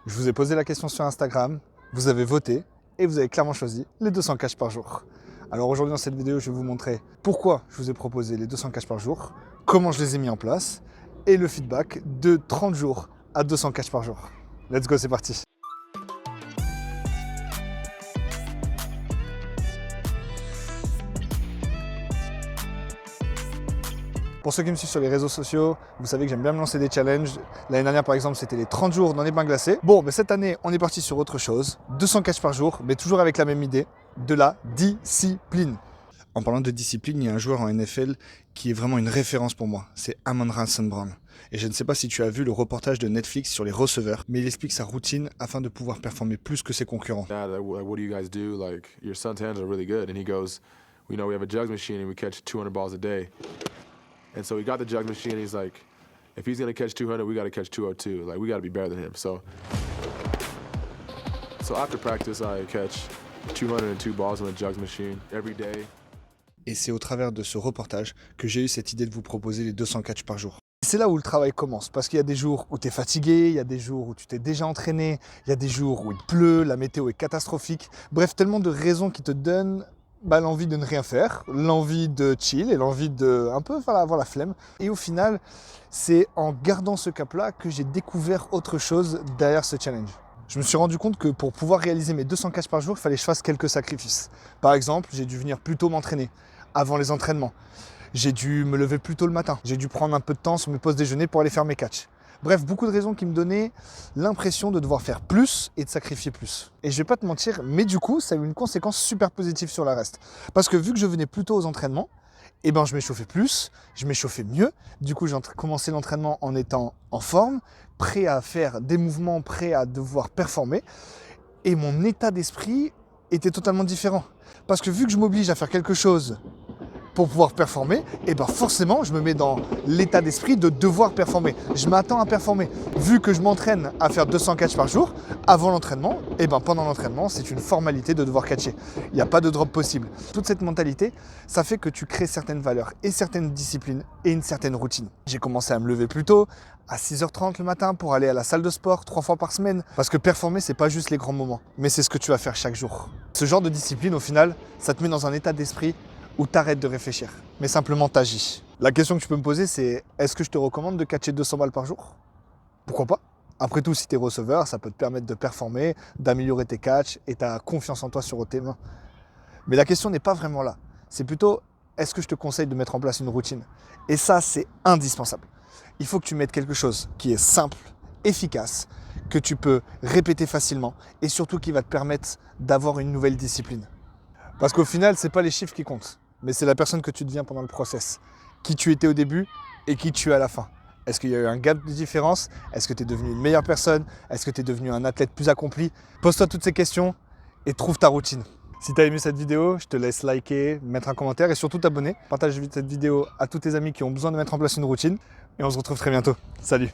Je vous ai posé la question sur Instagram, vous avez voté et vous avez clairement choisi les 200 caches par jour. Alors aujourd'hui dans cette vidéo, je vais vous montrer pourquoi je vous ai proposé les 200 caches par jour, comment je les ai mis en place et le feedback de 30 jours à 200 caches par jour. Let's go, c'est parti. Pour ceux qui me suivent sur les réseaux sociaux, vous savez que j'aime bien me lancer des challenges. L'année dernière, par exemple, c'était les 30 jours dans les bains glacés. Bon, mais cette année, on est parti sur autre chose. 200 catchs par jour, mais toujours avec la même idée, de la discipline. En parlant de discipline, il y a un joueur en NFL qui est vraiment une référence pour moi. C'est Amon-Ra St. Brown. Et je ne sais pas si tu as vu le reportage de Netflix sur les receveurs, mais il explique sa routine afin de pouvoir performer plus que ses concurrents. Dad, what do you guys do? Like, your son's hands are really good. And he goes, we have a jugs machine and we catch 200 balls a day. And so he got the jugs machine and he's like, if he's going to catch 200, we got to catch 202. Like, we got to be better than him. So after practice, I catch 202 balls on the jugs machine every day. Et c'est au travers de ce reportage que j'ai eu cette idée de vous proposer les 200 catchs par jour. C'est là où le travail commence, parce qu'il y a des jours où tu es fatigué, il y a des jours où tu t'es déjà entraîné, il y a des jours où il pleut, la météo est catastrophique. Bref, tellement de raisons qui te donnent l'envie de ne rien faire, l'envie de chill et l'envie de un peu avoir la flemme. Et au final, c'est en gardant ce cap-là que j'ai découvert autre chose derrière ce challenge. Je me suis rendu compte que pour pouvoir réaliser mes 200 catchs par jour, il fallait que je fasse quelques sacrifices. Par exemple, j'ai dû venir plus tôt m'entraîner, avant les entraînements. J'ai dû me lever plus tôt le matin. J'ai dû prendre un peu de temps sur mes pauses déjeuner pour aller faire mes catchs. Bref, beaucoup de raisons qui me donnaient l'impression de devoir faire plus et de sacrifier plus. Et je vais pas te mentir, mais du coup, ça a eu une conséquence super positive sur le reste. Parce que vu que je venais plus tôt aux entraînements, eh ben, je m'échauffais plus, je m'échauffais mieux. Du coup, j'ai commencé l'entraînement en étant en forme, prêt à faire des mouvements, prêt à devoir performer. Et mon état d'esprit était totalement différent. Parce que vu que je m'oblige à faire quelque chose pour pouvoir performer, et ben forcément, je me mets dans l'état d'esprit de devoir performer. Je m'attends à performer. Vu que je m'entraîne à faire 200 catchs par jour, avant l'entraînement, et ben pendant l'entraînement, c'est une formalité de devoir catcher. Il n'y a pas de drop possible. Toute cette mentalité, ça fait que tu crées certaines valeurs et certaines disciplines et une certaine routine. J'ai commencé à me lever plus tôt, à 6h30 le matin pour aller à la salle de sport 3 fois par semaine. Parce que performer, c'est pas juste les grands moments, mais c'est ce que tu vas faire chaque jour. Ce genre de discipline, au final, ça te met dans un état d'esprit où tu arrêtes de réfléchir, mais simplement t'agis. La question que tu peux me poser, c'est est-ce que je te recommande de catcher 200 balles par jour? Pourquoi pas? Après tout, si tu es receveur, ça peut te permettre de performer, d'améliorer tes catchs et ta confiance en toi sur tes mains. Mais la question n'est pas vraiment là. C'est plutôt est-ce que je te conseille de mettre en place une routine? Et ça, c'est indispensable. Il faut que tu mettes quelque chose qui est simple, efficace, que tu peux répéter facilement et surtout qui va te permettre d'avoir une nouvelle discipline. Parce qu'au final, ce n'est pas les chiffres qui comptent, mais c'est la personne que tu deviens pendant le process. Qui tu étais au début et qui tu es à la fin. Est-ce qu'il y a eu un gap de différence? Est-ce que tu es devenu une meilleure personne? Est-ce que tu es devenu un athlète plus accompli? Pose-toi toutes ces questions et trouve ta routine. Si tu as aimé cette vidéo, je te laisse liker, mettre un commentaire et surtout t'abonner. Partage cette vidéo à tous tes amis qui ont besoin de mettre en place une routine. Et on se retrouve très bientôt. Salut!